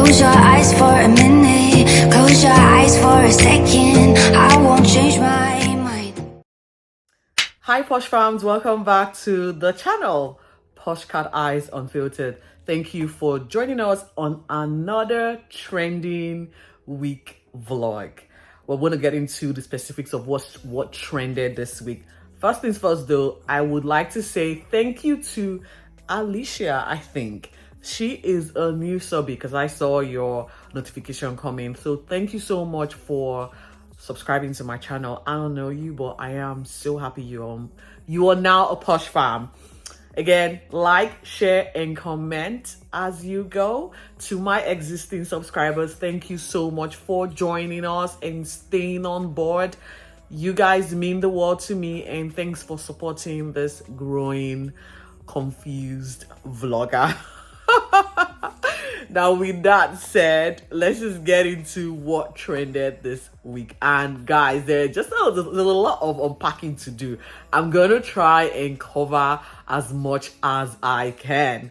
Close your eyes for a minute, close your eyes for a second. I won't change my mind. Hi Posh fams, welcome back to the channel Poshcateyes Unfiltered. Thank you for joining us on another trending week vlog. We're going to get into the specifics of what trended this week. First things first though, I would like to say thank you to Alicia, I think. She is a new subby because I saw your notification coming. So thank you so much for subscribing to my channel. I don't know you, but I am so happy you are now a Posh fam. Again, like, share, and comment as you go. To my existing subscribers, thank you so much for joining us and staying on board. You guys mean the world to me, and thanks for supporting this growing, confused vlogger. Now, with that said, let's just get into what trended this week. And guys, there's a lot of unpacking to do. I'm gonna try and cover as much as I can.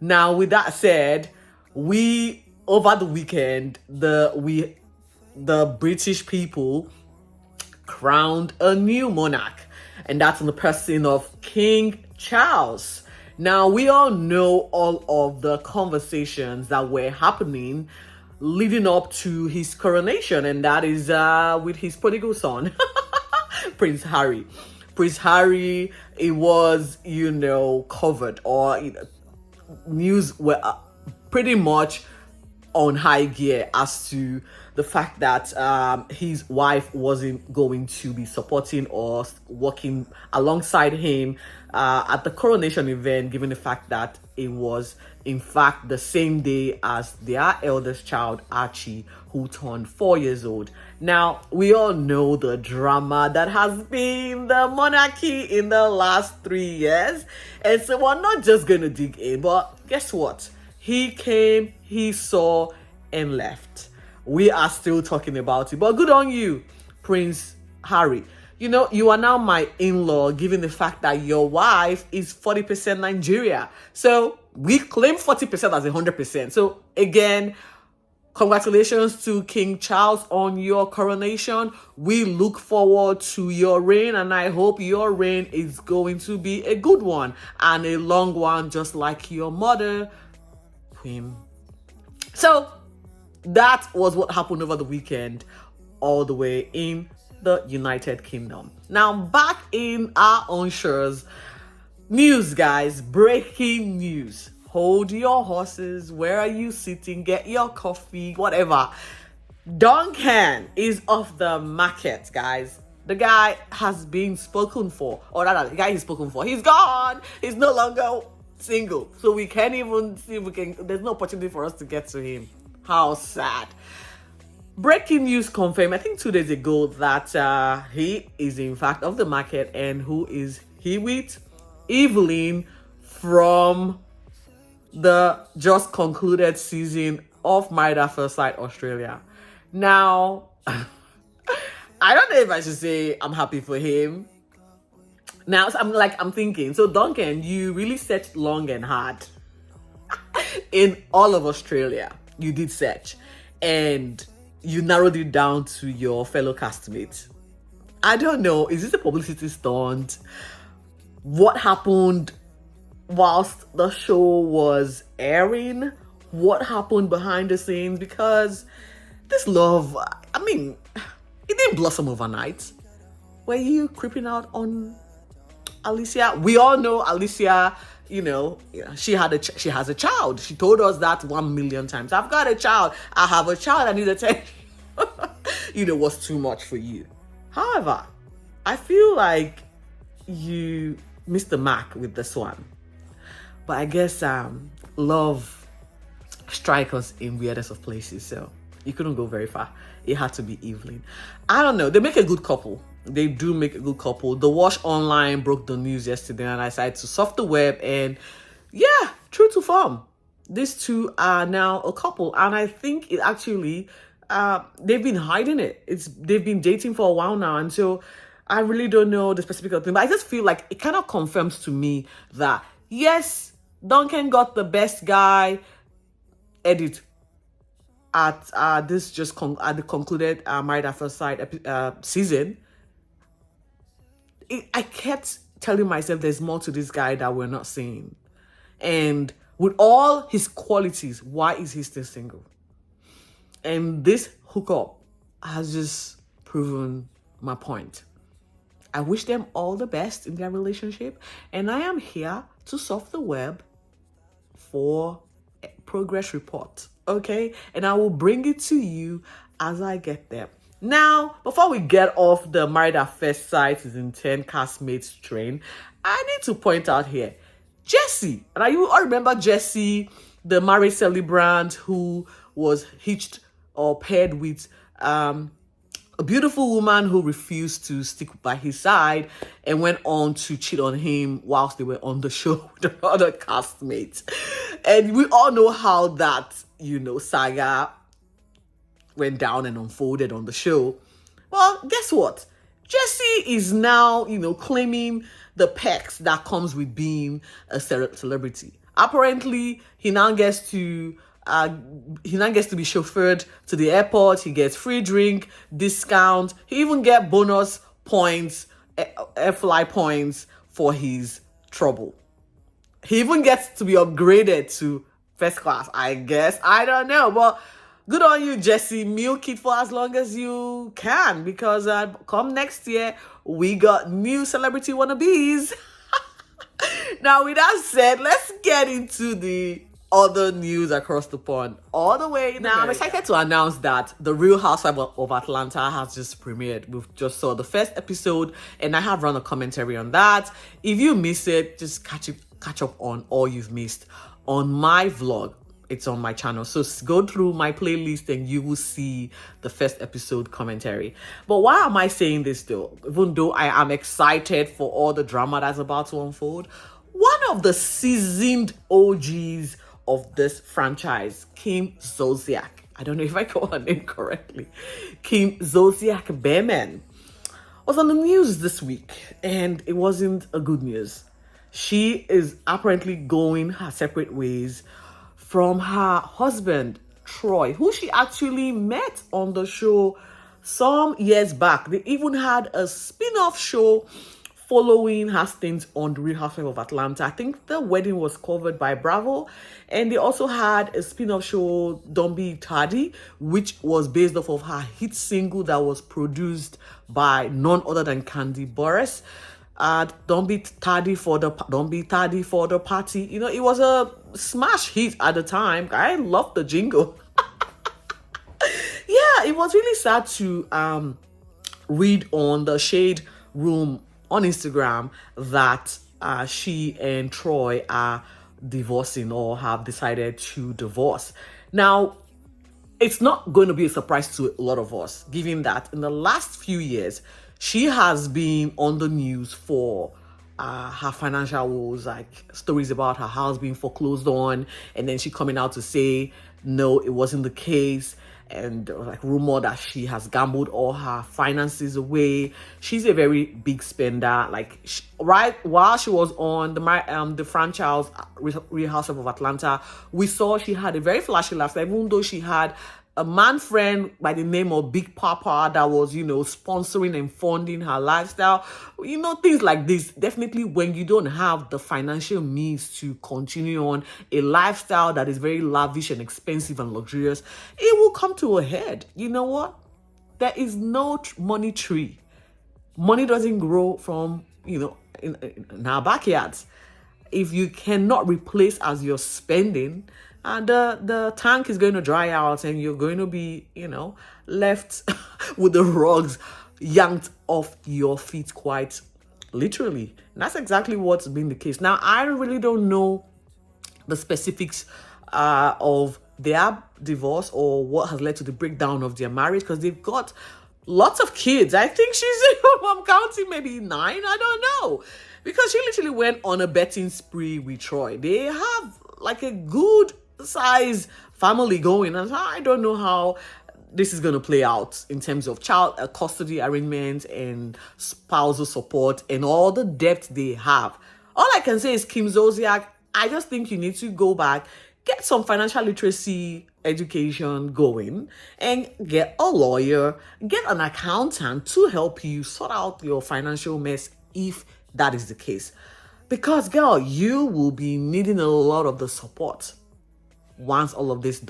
Now, with that said, over the weekend, the British people crowned a new monarch, and that's in the person of King Charles. Now, we all know all of the conversations that were happening leading up to his coronation, and that is with his prodigal son, Prince Harry. Prince Harry, it was, covered, or news were pretty much on high gear as to the fact that his wife wasn't going to be supporting or working alongside him at the coronation event, given the fact that it was in fact the same day as their eldest child, Archie, who turned 4 years old. Now, we all know the drama that has been the monarchy in the last 3 years, and so we're not just gonna dig in, but guess what? He came, he saw, and left. We are still talking about it, but good on you, Prince Harry. You are now my in-law, given the fact that your wife is 40% Nigeria. So we claim 40% as 100%. So again, congratulations to King Charles on your coronation. We look forward to your reign, and I hope your reign is going to be a good one and a long one, just like your mother, Queen. So that was what happened over the weekend, all the way in the United Kingdom. Now, back in our own shores, news, guys, breaking news. Hold your horses. Where are you sitting? Get your coffee, whatever. Duncan is off the market, guys. The guy has been spoken for, or rather, the guy is spoken for. He's gone. He's no longer single. So we can't even see if we can, there's no opportunity for us to get to him. How sad. Breaking news confirmed, I think 2 days ago, that he is in fact off the market. And who is he with? Evelyn from the just concluded season of Married at First Sight Australia. Now, I don't know if I should say I'm happy for him. Now, so I'm thinking, so Duncan, you really searched long and hard in all of Australia. You did search, and you narrowed it down to your fellow castmates. I don't know, is this a publicity stunt? What happened whilst the show was airing? What happened behind the scenes? Because this love, it didn't blossom overnight. Were you creeping out on Alicia? We all know Alicia, she has a child. She told us that 1 million times. I've got a child. I have a child. I need attention. Was too much for you. However, I feel like you missed the mark with this one. But I guess love strikes us in weirdest of places. So you couldn't go very far. It had to be Evelyn. I don't know. They make a good couple. They do make a good couple. Thewashonline broke the news yesterday, and I decided to surf the web, and yeah, true to form, these two are now a couple. And I think it actually, they've been hiding it. They've been dating for a while now, and so I really don't know the specific thing, but I just feel like it kind of confirms to me that yes, Duncan got the best guy. Edit. at at the concluded Married at First Sight season, I kept telling myself there's more to this guy that we're not seeing. And with all his qualities, why is he still single? And this hookup has just proven my point. I wish them all the best in their relationship. And I am here to surf the web for a progress report. Okay? And I will bring it to you as I get there. Now, before we get off the Married at First Sight season 10 castmates train, I need to point out here, Jessie. And you all remember Jessie, the married celebrant who was hitched or paired with a beautiful woman who refused to stick by his side and went on to cheat on him whilst they were on the show with the other castmates. And we all know how that, saga went down and unfolded on the show. Well, guess what? Jessie is now, claiming the perks that comes with being a celebrity. Apparently, he now gets to be chauffeured to the airport. He gets free drink, discount. He even get bonus points, air fly points for his trouble. He even gets to be upgraded to first class, I guess. I don't know, but good on you, Jessie. Milk it for as long as you can, because come next year, we got new celebrity wannabes. Now, with that said, let's get into the other news across the pond. All the way now, I'm excited to announce that The Real Housewives of Atlanta has just premiered. We've just saw the first episode, and I have run a commentary on that. If you miss it, just catch up on all you've missed on my vlog. It's on my channel, so go through my playlist and you will see the first episode commentary. But why am I saying this though? Even though I am excited for all the drama that's about to unfold, one of the seasoned OGs of this franchise, Kim Zolciak, I don't know if I got her name correctly, KimZolciak-Biermann, was on the news this week, and it wasn't a good news. She is apparently going her separate ways from her husband, Troy, who she actually met on the show some years back. They even had a spin-off show following her stint on The Real Housewives of Atlanta. I think the wedding was covered by Bravo. And they also had a spin-off show, Don't Be Tardy, which was based off of her hit single that was produced by none other than Candy Burris. Don't be tardy for the party. It was a smash hit at the time. I loved the jingle. Yeah, it was really sad to read on the Shade Room on Instagram that she and Troy are divorcing or have decided to divorce. Now, it's not going to be a surprise to a lot of us, given that in the last few years, she has been on the news for her financial woes, like stories about her house being foreclosed on, and then she coming out to say, no, it wasn't the case. And like rumor that she has gambled all her finances away. She's a very big spender. Like right while she was on the franchise Real Housewives of Atlanta, we saw she had a very flashy lifestyle, even though she had a man friend by the name of Big Papa that was, sponsoring and funding her lifestyle. Things like this. Definitely when you don't have the financial means to continue on a lifestyle that is very lavish and expensive and luxurious, it will come to a head. You know what? There is no money tree. Money doesn't grow from, in our backyards. If you cannot replace as you're spending, and the tank is going to dry out and you're going to be, left with the rugs yanked off your feet quite literally. And that's exactly what's been the case. Now, I really don't know the specifics of their divorce or what has led to the breakdown of their marriage, because they've got lots of kids. I think I'm counting maybe 9. I don't know. Because she literally went on a betting spree with Troy. They have like a good size family going, and I don't know how this is going to play out in terms of child custody arrangements and spousal support and all the debt they have. All I can say is, Kim Zolciak, I just think you need to go back get some financial literacy education going and get a lawyer, get an accountant to help you sort out your financial mess if that is the case. Because, girl, you will be needing a lot of the support once the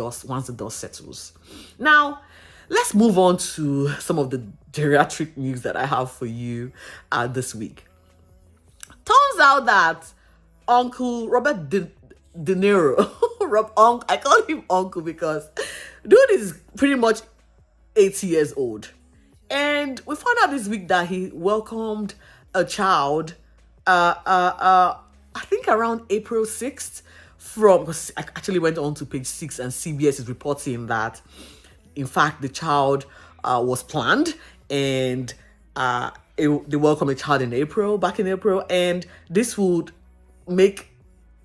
dust settles. Now, let's move on to some of the geriatric news that I have for you this week. Turns out that Uncle Robert De Niro, I call him Uncle because dude is pretty much 80 years old. And we found out this week that he welcomed a child, I think around April 6th, because I actually went on to page 6 and CBS is reporting that, in fact, the child was planned and they welcomed a child back in April, and this would make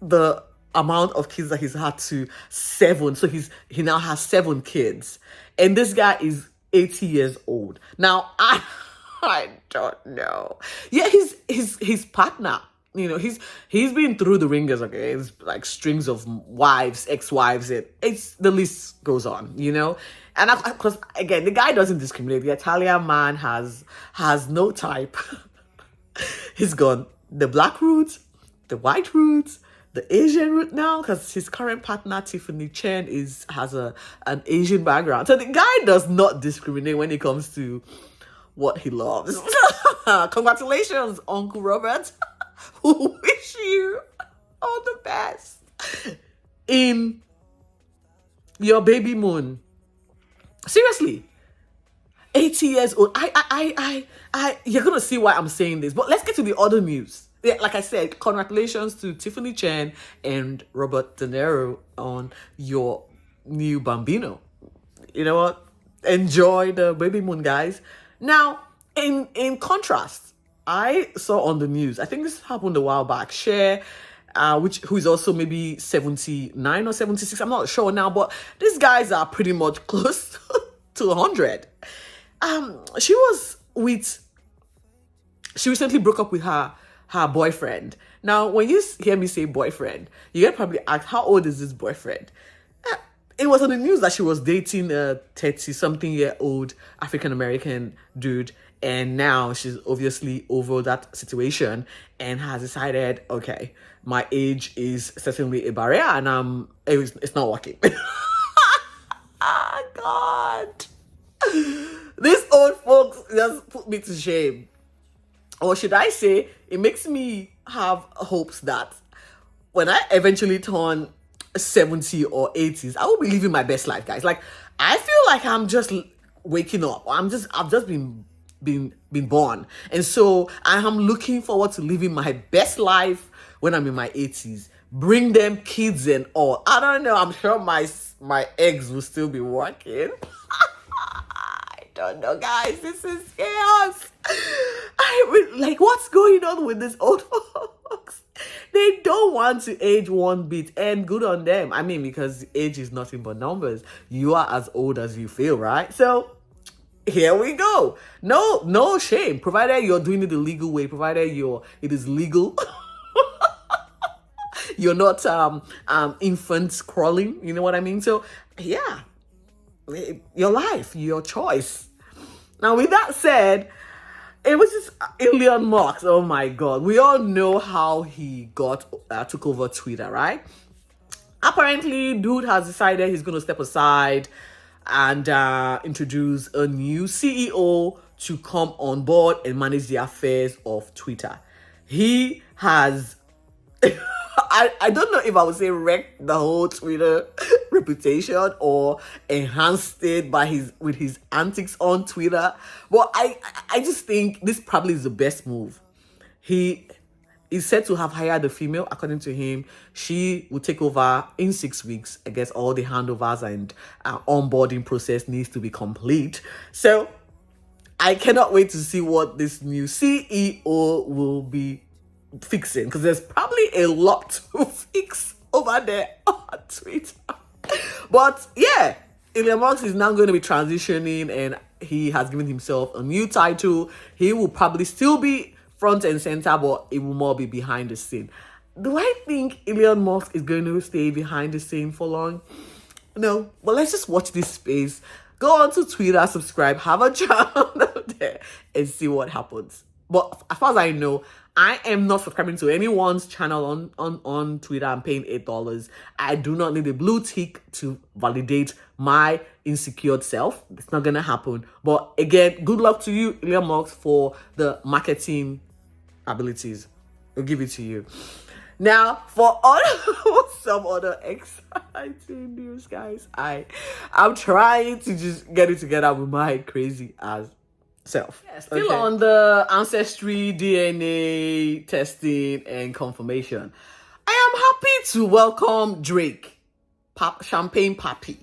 the amount of kids that he's had to 7. So he now has 7 kids, and this guy is 80 years old. Now, I don't know. Yeah, his partner, he's been through the ringers, okay? It's like strings of wives, ex-wives, and the list goes on, And of course, again, the guy doesn't discriminate. The Italian man has no type. He's gone the black route, the white route, the Asian route now, because his current partner, Tiffany Chen, has an Asian background. So the guy does not discriminate when it comes to what he loves. Congratulations, Uncle Robert. We wish you all the best in your baby moon. Seriously, 80 years old. You're gonna see why I'm saying this, but let's get to the other news. Yeah, like I said, congratulations to Tiffany Chen and Robert De Niro on your new bambino. You know what? Enjoy the baby moon, guys. Now, in contrast, I saw on the news, I think this happened a while back, Cher, who is also maybe 79 or 76, I'm not sure now, but these guys are pretty much close to 100. She recently broke up with her boyfriend. Now, when you hear me say boyfriend, you get probably ask, how old is this boyfriend? It was on the news that she was dating a 30-something-year-old African-American dude, and now she's obviously over that situation and has decided, okay, my age is certainly a barrier, and it's not working. Ah, God. These old folks just put me to shame. Or should I say, it makes me have hopes that when I eventually turn 70 or 80s, I will be living my best life, guys. Like, I feel like I'm just waking up. I've just been born. And so I am looking forward to living my best life when I'm in my 80s. Bring them kids and all. I don't know. I'm sure my eggs will still be working. I don't know, guys. This is chaos. What's going on with these old folks? They don't want to age one bit, and good on them. I mean, because age is nothing but numbers. You are as old as you feel, right? So here we go. No shame, provided you're doing it the legal way, provided it is legal. You're not infants crawling, you know what I mean? So yeah, your life, your choice. Now, with that said, it was just Elon Musk. Oh my God. We all know how he took over Twitter, right? Apparently, dude has decided he's going to step aside and introduce a new CEO to come on board and manage the affairs of Twitter. He has, I don't know if I would say wrecked the whole Twitter reputation or enhanced it with his antics on Twitter. But I just think this probably is the best move. He is said to have hired a female. According to him, she will take over in 6 weeks. I guess all the handovers and onboarding process needs to be complete. So I cannot wait to see what this new CEO will be fixing, because there's probably a lot to fix over there on Twitter. But yeah, Elon Musk is now going to be transitioning, and he has given himself a new title. He will probably still be front and center, but it will more be behind the scene. do I think Elon Musk is going to stay behind the scene for long? No, but let's just watch this space. Go on to Twitter, subscribe, have a channel there, and see what happens. But as far as I know, I am not subscribing to anyone's channel on Twitter. I'm paying $8. I do not need a blue tick to validate my insecure self. It's not gonna happen. But again, good luck to you, Elon Musk, for the marketing abilities. We'll give it to you. Now, for some other exciting news, guys, I'm trying to just get it together with my crazy ass self. Yeah, still on the ancestry, DNA testing, and confirmation. I am happy to welcome Drake, Champagne Papi.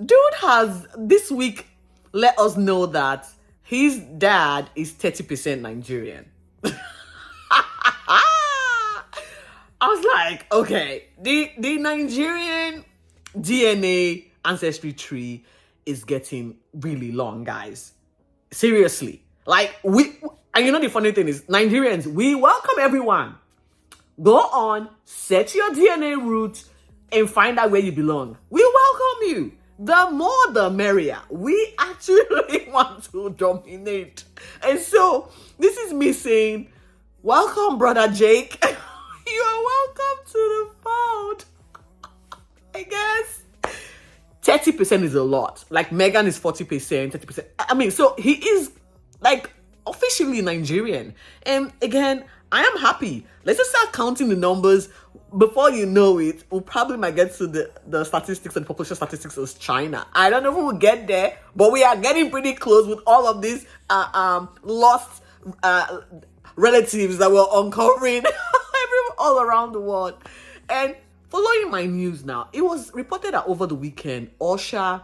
Dude has this week let us know that his dad is 30% Nigerian. I was like, okay, the Nigerian DNA ancestry tree is getting really long, guys. Seriously. Like, and you know the funny thing is, Nigerians, we welcome everyone. Go on, set your DNA roots, and find out where you belong. We welcome you. The more, the merrier. We actually want to dominate. And so, this is me saying, welcome, brother Jake. You are welcome to the fold. I guess 30% is a lot. Like Megan is 40%, 30%. I mean, so he is like officially Nigerian. And again, I am happy. Let's just start counting the numbers. Before you know it, we'll probably might get to the statistics and population statistics of China. I don't know if we'll get there, but we are getting pretty close with all of these lost relatives that we're uncovering all around the world. And following my news now, it was reported that over the weekend, Usher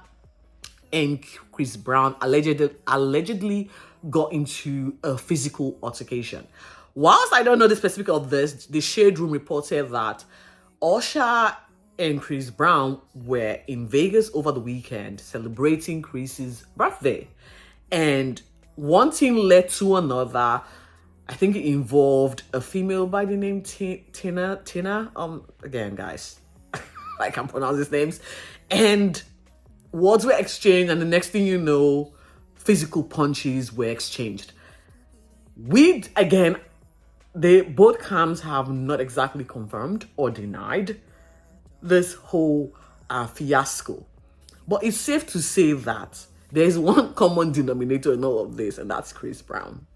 and Chris Brown allegedly got into a physical altercation. Whilst I don't know the specific of this, the TheShadeRoom reported that Usher and Chris Brown were in Vegas over the weekend celebrating Chris's birthday. And one thing led to another. I think it involved a female by the name Tina. Again, guys, I can't pronounce these names. And words were exchanged, and the next thing you know, physical punches were exchanged. Both camps have not exactly confirmed or denied this whole fiasco. But it's safe to say that there's one common denominator in all of this, and that's Chris Brown.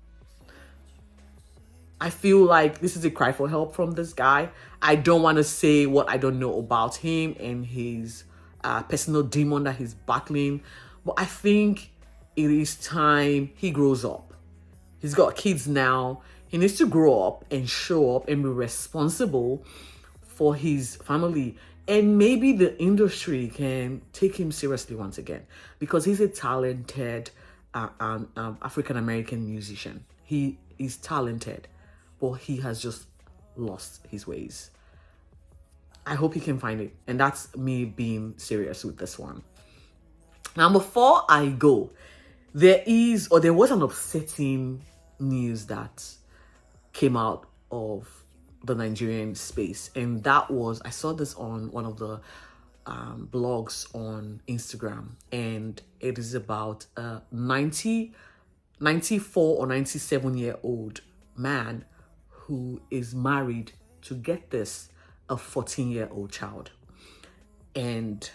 I feel like this is a cry for help from this guy. I don't want to say what I don't know about him and his personal demon that he's battling, but I think it is time he grows up. He's got kids now. He needs to grow up and show up and be responsible for his family. And maybe the industry can take him seriously once again, because he's a talented African-American musician. He is talented, but he has just lost his ways. I hope he can find it. And that's me being serious with this one. Now, before I go, there was an upsetting news that came out of the Nigerian space. And that was, I saw this on one of the blogs on Instagram. And it is about a 94 or 97-year-old man who is married to, get this, a 14-year-old child. And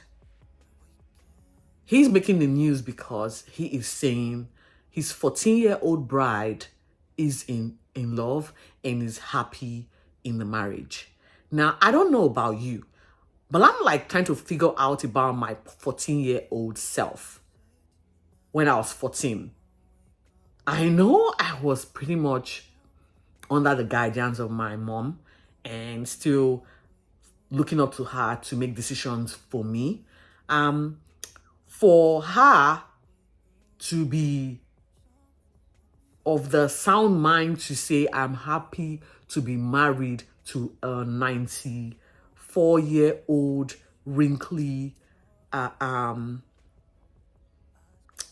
he's making the news because he is saying his 14-year-old bride is in love and is happy in the marriage. Now, I don't know about you, but I'm like trying to figure out about my 14-year-old self when I was 14. I know I was pretty much under the guidance of my mom and still looking up to her to make decisions for me. For her to be of the sound mind to say, I'm happy to be married to a 94-year-old wrinkly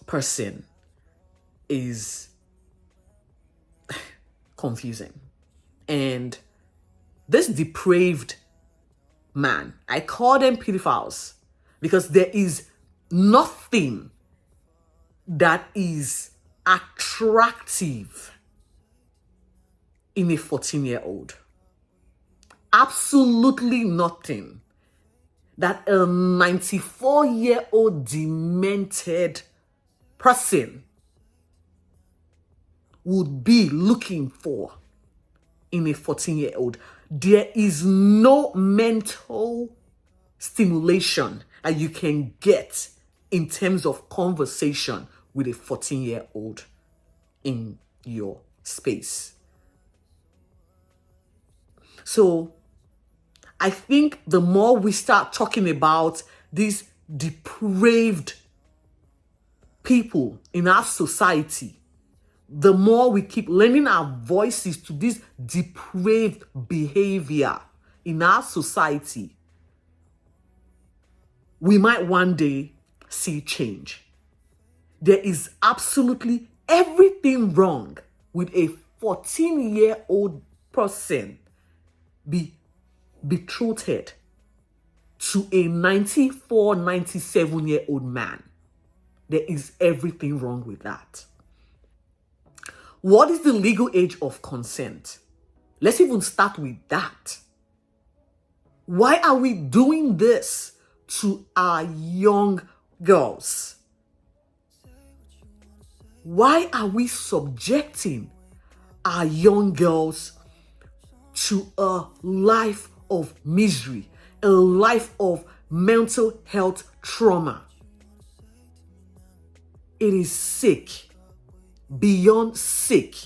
person is confusing. And this depraved man, I call them pedophiles because there is nothing that is attractive in a 14-year-old. Absolutely nothing that a 94-year-old demented person would be looking for in a 14-year-old. There is no mental stimulation that you can get in terms of conversation with a 14-year-old in your space. So I think the more we start talking about these depraved people in our society, the more we keep lending our voices to this depraved behavior in our society, we might one day see change. There is absolutely everything wrong with a 14-year-old person be betrothed to a 94, 97-year-old man. There is everything wrong with that. What is the legal age of consent? Let's even start with that. Why are we doing this to our young girls? Why are we subjecting our young girls to a life of misery, a life of mental health trauma? It is sick, beyond sick.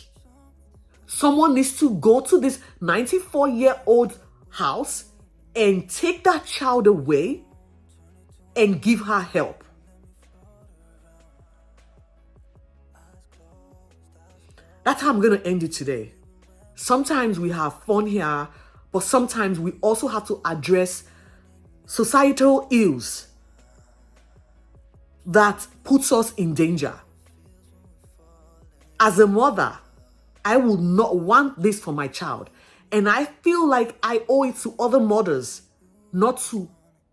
Someone needs to go to this 94-year-old house and take that child away and give her help. That's how I'm going to end it today. Sometimes we have fun here, but sometimes we also have to address societal ills that puts us in danger. As a mother, I would not want this for my child. And I feel like I owe it to other mothers not to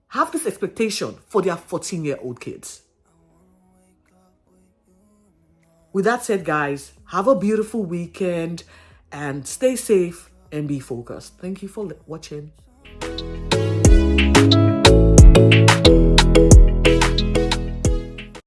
have this expectation for their 14-year-old kids. With that said, guys, have a beautiful weekend and stay safe and be focused. Thank you for watching.